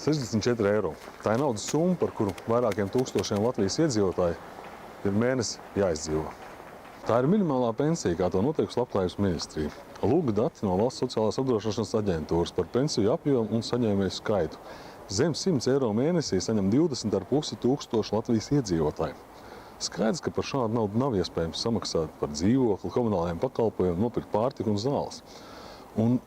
64 eiro. Tā ir naudas summa, par kuru vairākiem tūkstošiem Latvijas iedzīvotāji ir mēnesi jāizdzīvo. Tā ir minimālā pensija, kā to noteikusi Labklājības ministrija. Lūga dati no Valsts sociālās apdrošināšanas aģentūras par pensiju apjomu un saņēmēju skaitu. Zem 100 eiro mēnesī saņem 20,5 tūkstoši Latvijas iedzīvotāji. Skaidrs, ka par šādu naudu nav iespējams samaksāt par dzīvokli, komunālajiem pakalpojumiem, nopirkt pārtiku un zāles. Un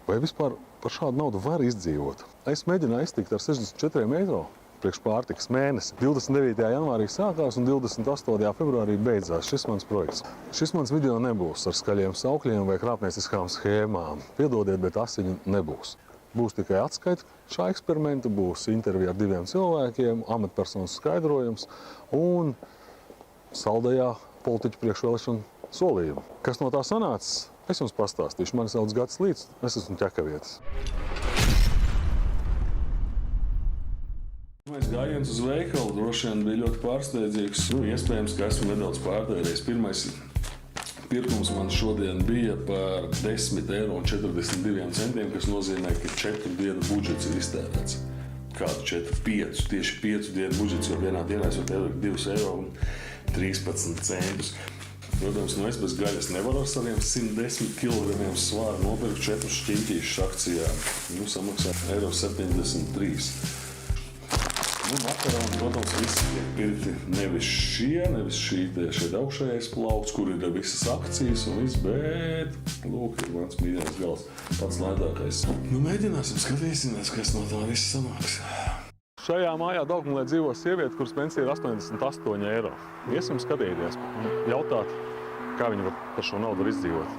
vai vispār par šādu naudu var izdzīvot? Es mēģināju iztikt ar 64 eiro priekš pārtikas mēnesi. 29. janvārī sākās un 28. februārī beidzās šis mans projekts. Šis mans video nebūs ar skaļiem saukļiem vai krāpnieciskām schēmām. Piedodiet, bet asiņu nebūs. Būs tikai atskaita šā eksperimenta, būs intervija ar 2 cilvēkiem, amatpersonas skaidrojums un saldajā politiķu priekšvēlēšanu solījumu. Kas no tā sanācis, es jums pastāstīšu. Mani sauc Gatis Līts, es esmu ķekavietis. Gājiens uz veikalu droši vien bija ļoti pārsteidzīgs. Iespējams, ka esmu nedaudz pārtērējis. Pirmais pirkums man šodien bija par 10,42 eiro, kas nozīmē, ka 4 dienu budžets ir iztērēts. Kādu 4, 5, tieši 5 dienu budžets, jo vienā dienā es varu tērēt 2,13 eiro. Protams, es bez gaļas nevaru ar saviem 110 kg svāru nopirkt 4 šķiņķīšus akcijā. Samaksāt 1,73 eiro. Makaroni, protams, visi tiek pirkti nevis šeit augšējais plaukts, kur ir visas akcijas un viss, bet, lūk, ir mans mīļākais gals, pats lētākais. Mēģināsim, skatīsimies, kas no tā viss sanāks. Šajā mājā Daugmulē dzīvo sieviete, kuras pensija ir 88 eiro. Iesim skatīties un jautāt, kā viņi par šo naudu var izdzīvot.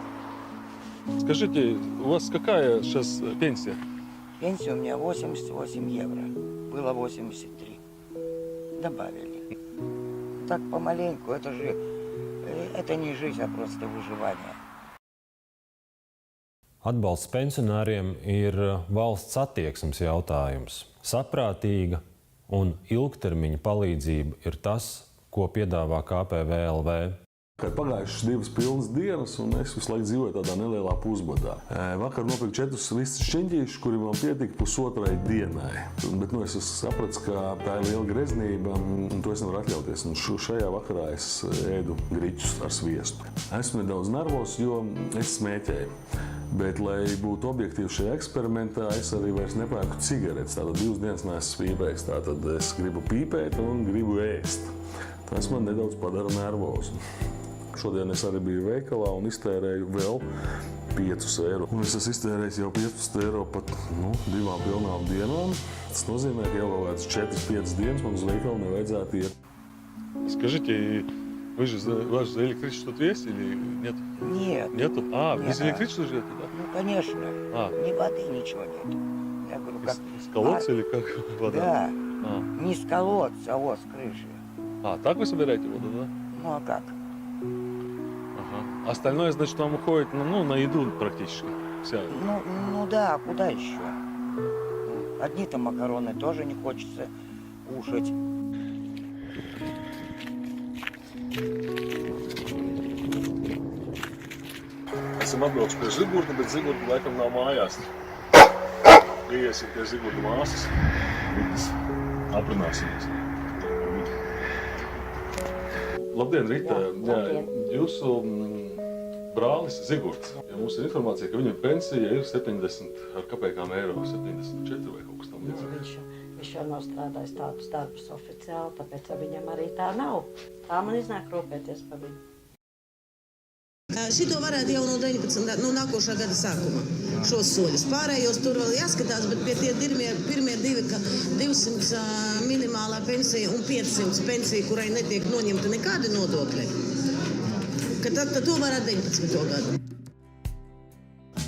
Скажите, у вас какая сейчас пенсия? Пенсия у меня 88 евро. Было 83. Добавили. Так помаленьку, это не жизнь, а просто выживание. Atbalsts pensionāriem ir valsts attieksmes jautājums. Saprātīga un ilgtermiņa palīdzība ir tas, ko piedāvā KPVLV. Kad pagājušas 2 pilnas dienas, un es visu laiku dzīvoju tādā nelielā pusbadā. Vakar nopirku 4 vistas šķiņķīšus, kuri man pietika pusotrai dienai. Bet es sapratu, ka tā ir liela greznība, un to es nevaru atļauties. Un šajā vakarā es ēdu griķus ar sviestu. Esmu nedaudz nervos, jo es smēķēju. Bet, lai būtu objektīvi šajā eksperimentā, es arī vairs nepērku cigaretes. Tātad 2 dienas neesmu pīpējis. Tātad es gribu pīpēt un gribu ēst. Tas man nedaudz padara nervozu. Šodien es arī biju veikalā un iztērēju vēl 5 eiro. Un es esmu iztērējis jau 15 eiro pat 2 pilnām dienām. Tas nozīmē, ka jau vēl 4-5 dienas man uz veikalu nevajadzētu iet. Скажите, вы же за электричество есть или нет? Нет. Нету? Без электричества живете, да? Ну, конечно. Ни воды, ничего нет. Я говорю, как... С колодца или как вода? Да. Не с колодца, а с крыши. Так вы собираете воду, да? Ну, а как? Остальное, значит, вам уходит на еду практически. Вся. Ну да, куда еще? Одни-то макароны тоже не хочется кушать. Esam atbrauc pie Zigurda, bet Zigurda laikam nav mājās. Iesim pie Zigurda māsas. Aprunāsimies. Labdien, Rita! Jūsu brālis Zigurds. Mums ir informācija, ka viņam pensija ir 70 ar kapekām eiro, 74 vai kaut kas tam līdzīgs. Viņš jau nav strādājis tādus darbus oficiāli, tāpēc viņam arī tā nav. Tā man iznāk rūpēties par viņu. Šito varētu jau no 19. Nākošā gada sākuma šos soļus. Pārējos tur vēl jāskatās, bet pie tie pirmie 2, ka 200 minimālā pensija un 500 pensija, kurai netiek noņemta nekādi nodokļi, ka tad to varētu 19. gadu.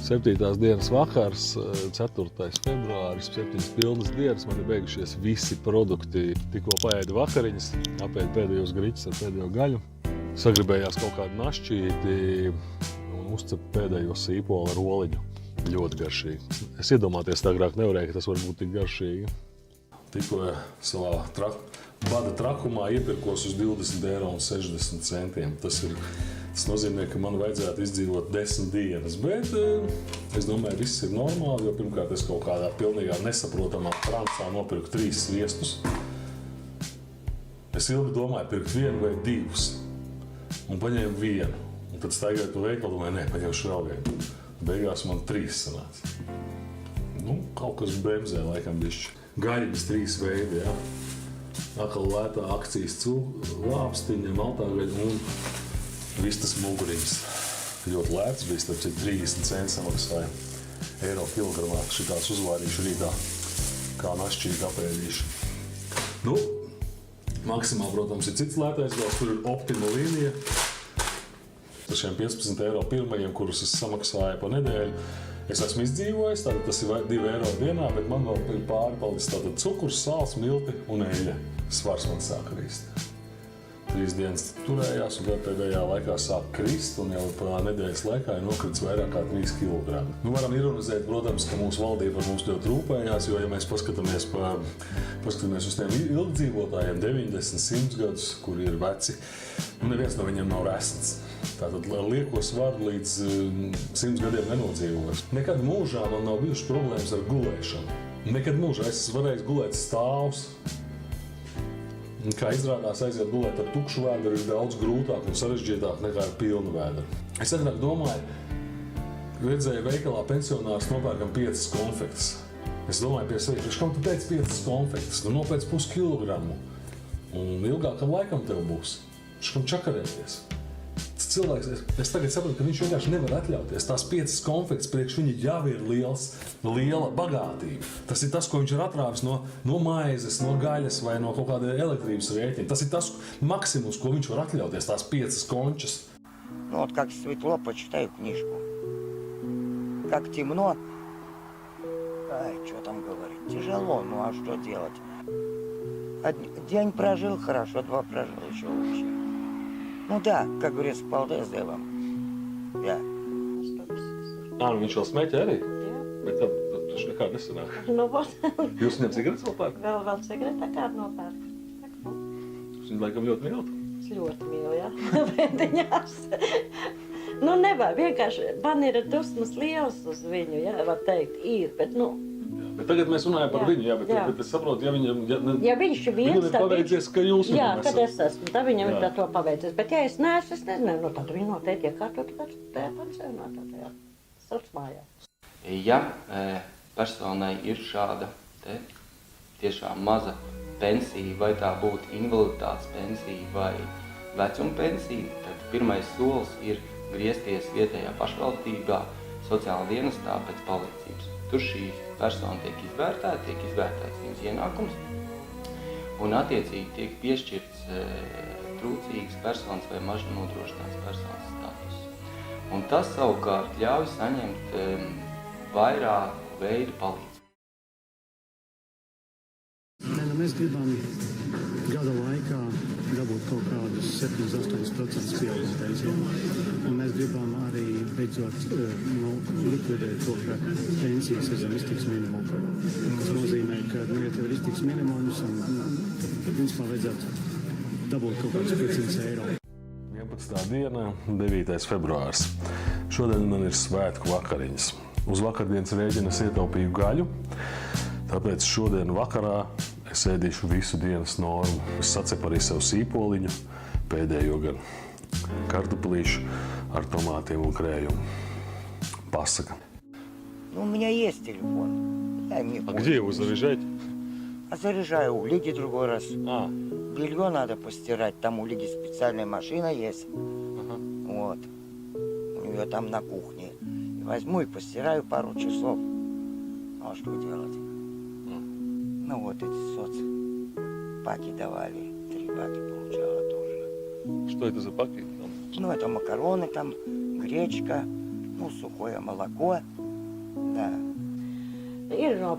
7. dienas vakars, 4. februāris, 7 pilnas dienas, man ir beigušies visi produkti. Tikko paēdu vakariņas, apēdu pēdējos griķus ar pēdējo gaļu. Sagribējās kaut kādu našķīti un uzcep pēdējo sīpolu ar oliņu. Ļoti garšīgi. Es iedomāties tā agrāk nevarēju, ka tas var būt tik garšīgi. Tikko savā bada trakumā iepirkos uz 20,60 €. Tas nozīmē, ka man vajadzētu izdzīvot 10 dienas, bet es domāju, viss ir normāli, jo pirmkārt es kaut kādā pilnīgā nesaprotamā transā nopirku 3 sviestus. Es ilgi domāju, pirkt 1 vai 2, un paņēmu 1. Un tad staigāju to veikalu, domāju, nē, paņemšu vēl 1. Beigās man 3 sanāca. Kaut kas bremzē laikam bišķi. Gaļas 3 veidi, jā. Atkal lētā akcijas lāpstiņa, maltā gaļa un vistas muguriņas. Ļoti lēts bija, starp citu 30 centi samaksāja eiro kilogramā. Šitās uzvārīšu rītā, kā našķīgi apēdīšu. Maksimā, protams, ir cits lētais gals, tur ir Optima līnija. Ar šiem 15 € pirmajiem, kurus es samaksāju pa nedēļu, es esmu izdzīvojis, tātad tas ir 2 € dienā, bet man vēl ir pārpalicis tātad cukurs, sāls, milti un eļļa. Svars man sāka krist. 3 dienas turējās, un tad pēdējā laikā sāk krist, un jau pa nedēļas laikā ir nokritis vairāk kā 3 kg. Varam ironizēt, protams, ka mūsu valdība par mums ļoti rūpējās, jo, ja mēs paskatāmies uz tiem ilgdzīvotājiem, 90, 100 gadus, kuri ir veci, neviens no viņiem nav resns. Tātad lieko svaru līdz 100 gadiem nenodzīvojas. Nekad mūžā man nav bijušas problēmas ar gulēšanu. Nekad mūžā es varēju gulēt stāvs. Kā izrādās, aiziet gulēt ar tukšu vēderu ir daudz grūtāk un sarežģītāk nekā ar pilnu vēderu. Es agrāk domāju, ka redzēju veikalā pensionārs nopērkam 5 konfektes. Es domāju pie sevis, kam tu pēc 5 konfektes? Nopēc pus kilogramu. Un ilgākam laikam tev būs. Kam čakarēties? Tas cilvēks, es tagad saprotu, ka viņš vienkārši nevar atļauties. Tās 5 konfektes priekš viņa jau ir liela bagātība. Tas ir tas, ko viņš ir atrāvis no maizes, no gaļas vai no kaut kāda elektrības rēķina. Tas ir tas maksimums, ko viņš var atļauties, tās 5 končas. Вот как светло, почитаю книжку. Как темно, что там говорить, тяжело, а что делать? День прожил хорошо, 2 прожил еще лучше. Да, как говорится, paldies Dievam. Jā. Viņš vēl smēķē arī? Jā. Bet tad taču nekāda nesanāk. Jūs viņam cigaretes vēl pērkat? Vēl cigareta kādu nopērku. Jūs viņu laikam ļoti mīlat? Es ļoti mīlu, jā. Pēdiņās. Nevar, vienkārši man ir dusmas liels uz viņu, jā, var teikt, ir, bet Bet tagad mēs runājam par viņu, jā, bet es saprotu, ja viņam... Ja viņš ir viens, viņam ir paveicies, ka jūs viņam jā, esat. kad es esmu, tad viņam ir to paveicies. Bet ja es neesmu, es nezinu, tad viņi noteikti iekārtot tajā pensionātā, tajā saucmājā. Ja personai ir šāda tiešām maza pensija, vai tā būtu invaliditātes pensija vai vecuma pensija, tad pirmais solis ir griezties vietējā pašvaldībā, sociālā dienestā pēc palīdzības. Tur šī persona tiek izvērtēts viņas ienākums, un attiecīgi tiek piešķirts trūcīgas personas vai maži nodrošināts personas status. Un tas savukārt ļauj saņemt vairāku veidu palīdzību. Mēs gribam gada laikā dabūt kaut kādus 7–8% pieauguma pensijām. Un mēs gribam arī beidzot likvidēt to, ka pensijas ir zem iztiks minimumu. Tas nozīmē, ka ja tev ir iztiks minimums, un principā vajadzētu dabūt kaut kādus 500 €. 11. diena, 9. februārs. Šodien man ir svētku vakariņas. Uz vakardienas rēķina es ietaupīju gaļu, tāpēc šodien vakarā es ēdīšu visu dienas normu. Es sacepu arī sev sīpoliņu, pēdējo gan kartuplīšu ar tomātiem un krējumu. Pasaka. У меня есть телефон. Дай мне пользоваться. Где его заряжаете? А заряжаю у Лиги другой раз. Белье надо постирать, там у Лиги специальная машина есть. Вот. У нее там на кухне. Возьму и постираю пару часов. А что делать? Вот эти соцпаки давали. 3 паки получала тоже. Что это за паки? Это макароны, там гречка, сухое молоко. Да. Ir no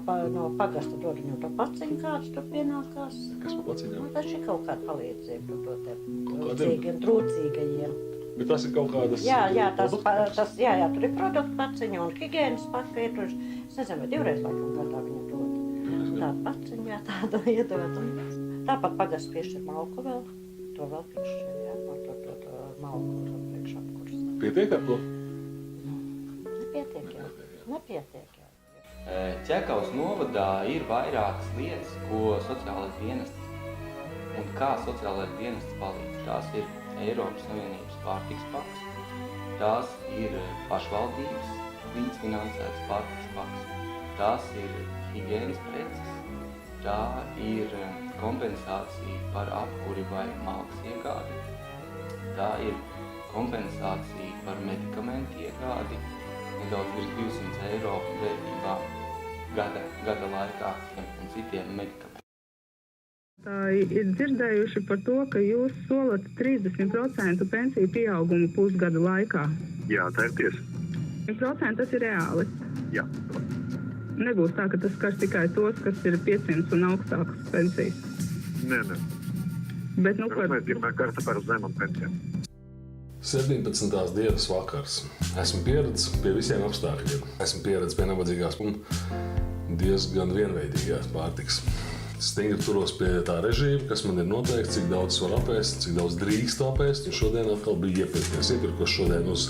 pagasta dod viņam to paciņu, kāds tur pienākās. Kas par paciņām? Tas ir kaut kāda palīdzība trūcīgajiem. Bet tas ir kaut kādas Jā, tur ir produktu paciņa un higienas paka. Es nezinu, vai 2 reizes laikam gadā viņam dod. tādu paciņu, jā, tādu iedot. Tāpat pagasts piešķir malku vēl. To vēl piešķir, jā, to malku priekšapkurs. Pietiek ar to? Nepietiek jau. Nepietiek jau. Ķekavas novadā ir vairākas lietas, ko sociālais dienests un kā sociālais dienests palīdz. Tās ir Eiropas Savienības pārtiks paks, tās ir pašvaldības līdzfinansētas pārtiks paks, tās ir higienas preces, tā ir kompensācija par apkuri vai malkas iegādi, tā ir kompensācija par medikamentu iegādi, nedaudz virs 200 eiro vērtībā gada laikā un citiem medikamentiem. Ir dzirdējuši par to, ka jūs solat 30% pensiju pieaugumu pusgada laikā. Jā, tā ir tiesa. 100% tas ir reāli. Jā. Nebūs tā, ka tas skars tikai tos, kas ir 500 un augstākas pensijas. Nē. Bet, Mēs gribam karta par zemam pensijām. 17. dienas vakars. Esmu pieredzis pie visiem apstākļiem. Esmu pieredzis pie nabadzīgās un diezgan vienveidīgās pārtikas. Stingri turos pie tā režīma, kas man ir noteikts, cik daudz var apēst, cik daudz drīkst apēst. Un šodien atkal bija iepirkties. Iepirkos šodien uz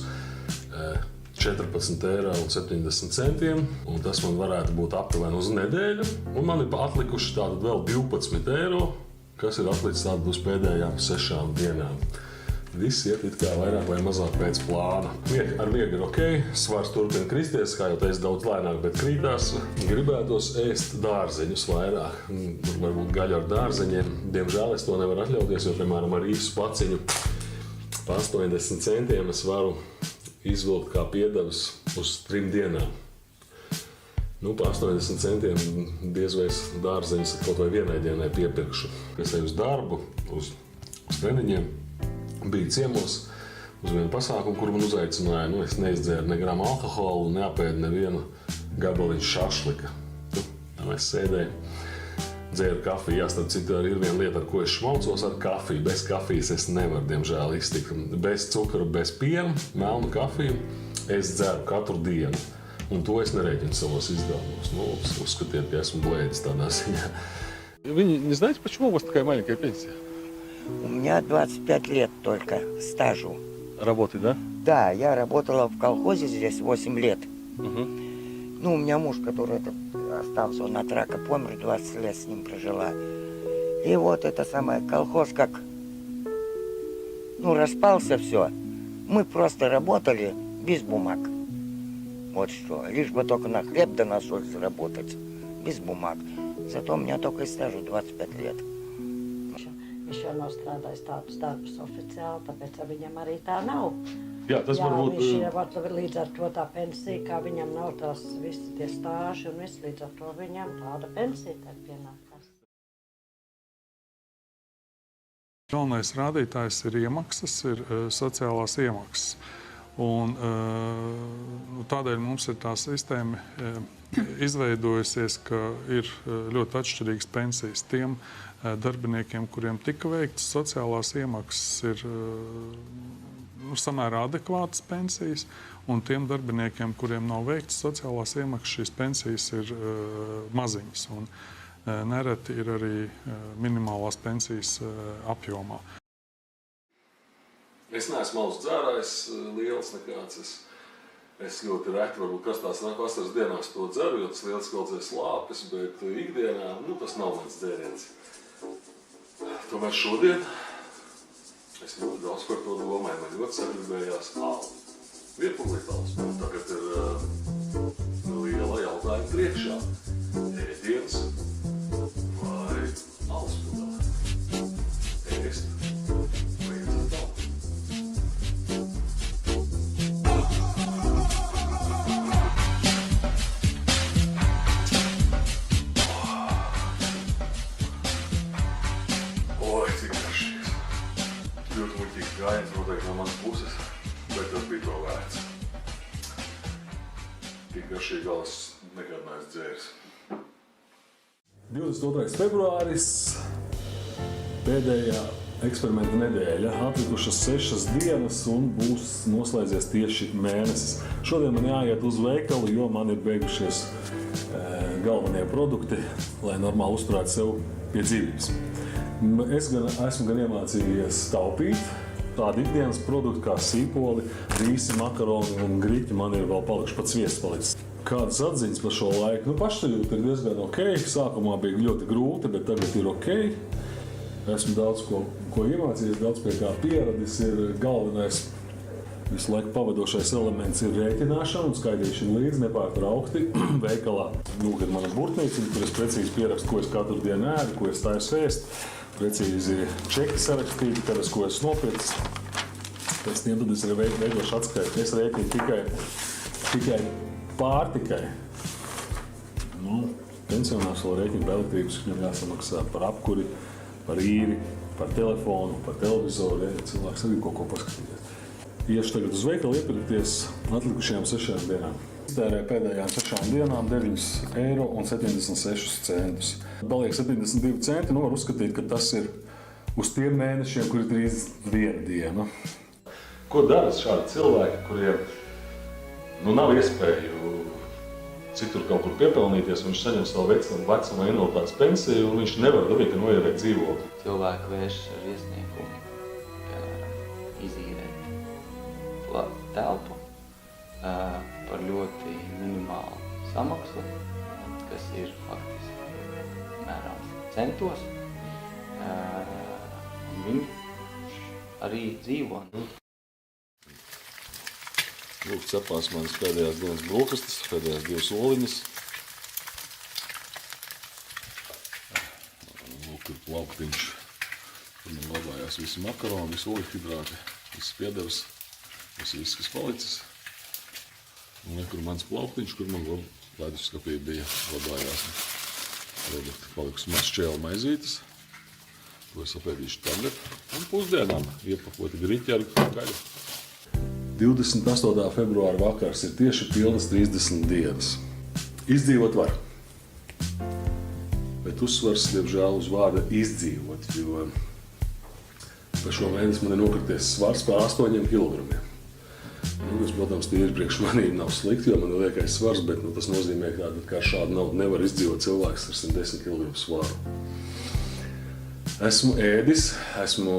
14,70 eiro. Un tas man varētu būt aptuveni uz nedēļu. Un man ir atlikuši tātad vēl 12 eiro, kas ir atlicis tātad uz pēdējām 6 dienām. Viss iet it kā vairāk vai mazāk pēc plāna. Ar miegu ir ok, svars turpina kristies, kā jau teicu, daudz lēnāk, bet krītās. Gribētos ēst dārzeņus vairāk, varbūt gaļu ar dārzeņiem. Diemžēl es to nevaru atļauties, jo, piemēram, ar īsu paciņu pa 80 centiem es varu izvilkt kā piedevas uz 3 dienām. Pa 80 centiem diez vai es dārzeņus kaut vai vienai dienai piepirkšu. Es eju uz darbu, uz treniņiem. Bija ciemos uz vienu pasākumu, kur man uzaicināja. Es neizdzēru ne gramu alkoholu, neapēdu nevienu gabaliņu šašlika. Tā mēs sēdējam, dzēru kafiju. Jā, starp citu, ir viena lieta, ar ko es šmaucos ar kafiju. Bez kafijas es nevaru, diemžēl, iztikt. Bez cukura, bez piena, melnu kafiju es dzeru katru dienu. Un to es nereķinu savos izdevumos. Uzskatiet, ka esmu blēdis tādā ziņā. Вы не знаете, почему у вас такая маленькая пенсия? У меня 25 лет только стажу. Работы, да? Да, я работала в колхозе здесь 8 лет. Угу. У меня муж, который остался, он от рака помер, 20 лет с ним прожила. И вот это самое, колхоз как, распался все. Мы просто работали без бумаг. Вот что, лишь бы только на хлеб да на соль заработать, без бумаг. Зато у меня только и стажу 25 лет. Viņš jau nav strādājis tādus darbus oficiāli, tāpēc viņam arī tā nav. Jā, tas varbūt... Viņš ir līdz ar to tā pensija, kā viņam nav tās visi tie stāži un viss, līdz ar to viņam tāda pensija tā pienākās. Galvenais rādītājs ir iemaksas, ir sociālās iemaksas. Un tādēļ mums ir tā sistēma izveidojusies, ka ir ļoti atšķirīgas pensijas. Tiem darbiniekiem, kuriem tika veiktas sociālās iemaksas, ir samērā adekvātas pensijas, un tiem darbiniekiem, kuriem nav veiktas sociālās iemaksas, šīs pensijas ir maziņas. Un nereti ir arī minimālās pensijas apjomā. Es neesmu alus dzērājs liels nekāds. Es ļoti reti, varbūt kastās vasaras dienās to dzeru, jo tas liels kaudzēs slāpes, bet ikdienā tas nav mans dzēriens. Tomēr šodien es ļoti daudz par to domāju. Man ļoti sagribējās alu. Virpulīt alus. Tagad ir liela jautājuma priekšā. Ēdiens vai alus pildā? Ēst vai iedzert alu? Gājiens noteikti no manas puses, bet tas bija to vērts. Tik garšīgi galas nekad neesmu dzēris. 22. februāris, pēdējā eksperimenta nedēļa. Atlikušas 6 dienas un būs noslēdzies tieši mēnesis. Šodien man jāiet uz veikalu, jo man ir beigušies galvenie produkti, lai normāli uzturētu sev pie dzīvības. Es esmu gan iemācījies taupīt. Tādi ikdienas produkti kā sīpoli, rīsi, makaroni un griķi man ir vēl palikuši, pat sviests palicis. Kādas atziņas par šo laiku? Pašsajūta ir diezgan ok. Sākumā bija ļoti grūti, bet tagad ir ok. Esmu daudz ko iemācījies, daudz pie kā pieradis. Ir galvenais visu laiku pavadošais elements ir rēķināšana un skaitīšana līdzi nepārtraukti veikalā. Lūk, ir mana burtnīca, kur es precīzi pierakstu, ko es katru dienu ēdu, ko es taisu ēst. Precīzi čeki sarakstīti, kad es ko esmu nopircis. Pēc tiem tad es arī veidošu atskaiti. Es rēķinu tikai pārtikai. Pensionārs vēl rēķina par elektrības, viņam jāsamaksā par apkuri, par īri, par telefonu, par televizoru. Cilvēks arī kaut ko paskatīties. Iešu tagad uz veikalu iepirkties atlikušajām 6 dienām. Iztērēju pēdējām 6 dienām 9,76 €. Paliek 72 centi. Var uzskatīt, ka tas ir uz tiem mēnešiem, kur ir 31 diena. Ko dara šādi cilvēki, kuriem nav iespēju citur kaut kur piepelnīties, un viņš saņem savu vecuma invaliditātes pensiju, un viņš nevar dabīt, ka noieriet dzīvokli? Cilvēki vēršas ar iesniegumu, piemēram, izīrēt telpu par ļoti minimālu samaksu, kas ir faktiski mērāms centos, un viņi arī dzīvo. Lūk, cepās manas pēdējās dienas brokastis, pēdējās 2 soliņas. Lūk, ir plauktiņš, kur man labājās visi makaroni, visi olihidrāti, visi piedevs, viss, kas palicis. Un kur mans plauktiņš, kur man leduskapī bija labājās produkti. Palikusi maz šķēla maizītes, ko es apēdīšu tagad. Un pusdienām iepakoti griķi ar gaļu. 28. februāra vakars ir tieši pilnas 30 dienas. Izdzīvot var. Bet uzsvars, diemžēl, uz vārda izdzīvot, jo par šo mēnesi man ir nokrities svars par 8 kilogramiem. Tas, protams, tīri priekš manīm nav slikti, jo man ir liekais svars, bet tas nozīmē, ka šādu naudu nevar izdzīvot cilvēks ar 110 kg svaru. Esmu ēdis, esmu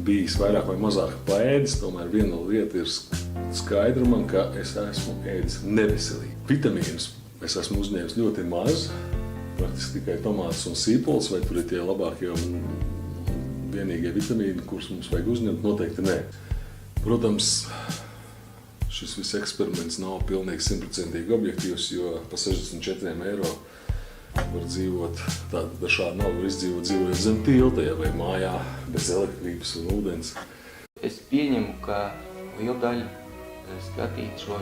bijis vairāk vai mazāk paēdis, tomēr viena lieta ir skaidra man, ka es esmu ēdis neveselīgi. Vitamīnus es esmu uzņēmis ļoti maz, praktiski tikai tomātus un sīpols, vai tur ir tie labākie un vienīgie vitamīni, kurus mums vajag uzņemt, noteikti nē. Protams, šis viss eksperiments nav pilnīgi 100% objektīvs, jo pa 64 € var dzīvot, tātad ar šādu naudu var izdzīvot dzīvojot zem tilta, vai mājā bez elektrības un ūdens. Es pieņemu, ka liela daļa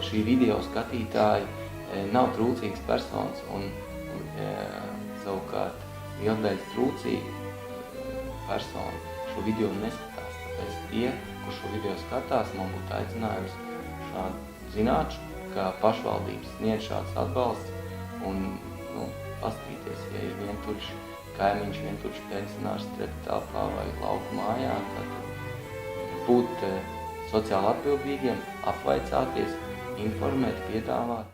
šī video skatītāji nav trūcīgas personas, un savukārt liela daļa trūcīga persona šo video neskatās. Tāpēc tie, kur šo video skatās, man būtu aicinājums zināt, ka pašvaldības sniedz šāds atbalsts un paskatīties, ja ir vientuļš kaimiņš, vientuļš pensionārs treptelpā vai lauku mājā, tad būt sociāli atbildīgiem, apvaicāties, informēt, piedāvāt.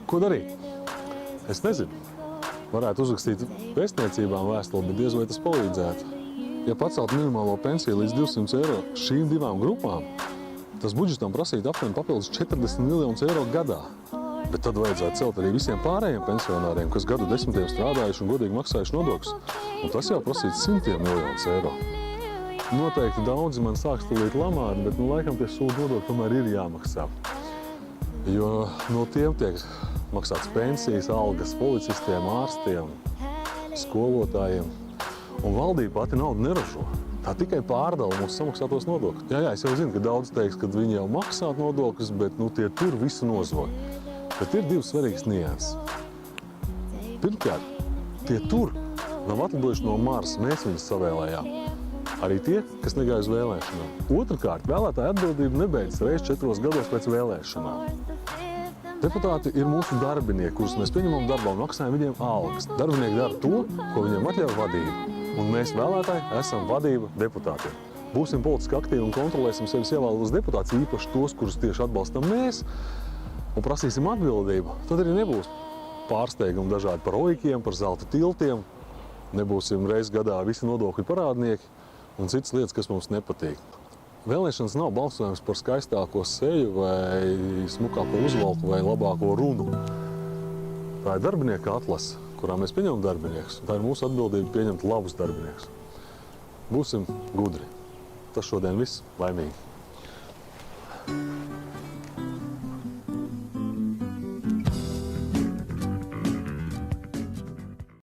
Ko darīt? Es nezinu. Varētu uzrakstīt vēstniecībām vēstuli, bet diez vai tas palīdzētu. Ja pacelt minimālo pensiju līdz 200 € šīm 2 grupām, tas budžetam prasītu apmēram papildus 40 miljonus € gadā. Bet tad vajadzētu celt arī visiem pārējiem pensionāriem, kas gadu desmitiem strādājuši un godīgi maksājuši nodokļus. Un tas jau prasītu 100 miljonus €. Noteikti daudzi man sāks tūlīt lamāt, bet laikam tie sūdu nodokļi tomēr ir jāmaksā. Jo no tiem tiek maksāts pensijas, algas policistiem, ārstiem, skolotājiem. Un valdība pati naudu neražo. Tā tikai pārdala mūsu samaksātos nodokļus. Jā, es jau zinu, ka daudz teiks, ka viņi jau maksā nodokļus, bet tie tur visu nozog. Bet ir 2 svarīgas nianses. Pirmkārt, tie tur nav atlidojuši no Marsa, mēs viņus savēlējām. Arī tie, kas negāja uz vēlēšanām. Otrkārt, vēlētāja atbildība nebeidzas reiz 4 gados pēc vēlēšanām. Deputāti ir mūsu darbinieki, kurus mēs pieņemam darbā un maksājam viņiem algas. Darbinieki dara to, ko viņiem atļauj vadība. Un mēs vēlētāji esam vadība deputātiem. Būsim politiski aktīvi un kontrolēsim sevis ievēlētos deputātus, īpaši tos, kurus tieši atbalstam mēs, un prasīsim atbildību. Tad arī nebūs pārsteigumi dažādi par oikiem, par zelta tiltiem. Nebūsim reiz gadā visi nodokļu parādnieki un citas lietas, kas mums nepatīk. Vēlēšanas nav balsojums par skaistāko seju vai smukāko uzvalku vai labāko runu. Tā ir darbinieka atlase, kurā mēs pieņemam darbiniekus. Tā ir mūsu atbildība pieņemt labus darbiniekus. Būsim gudri. Tas šodien viss. Laimīgi!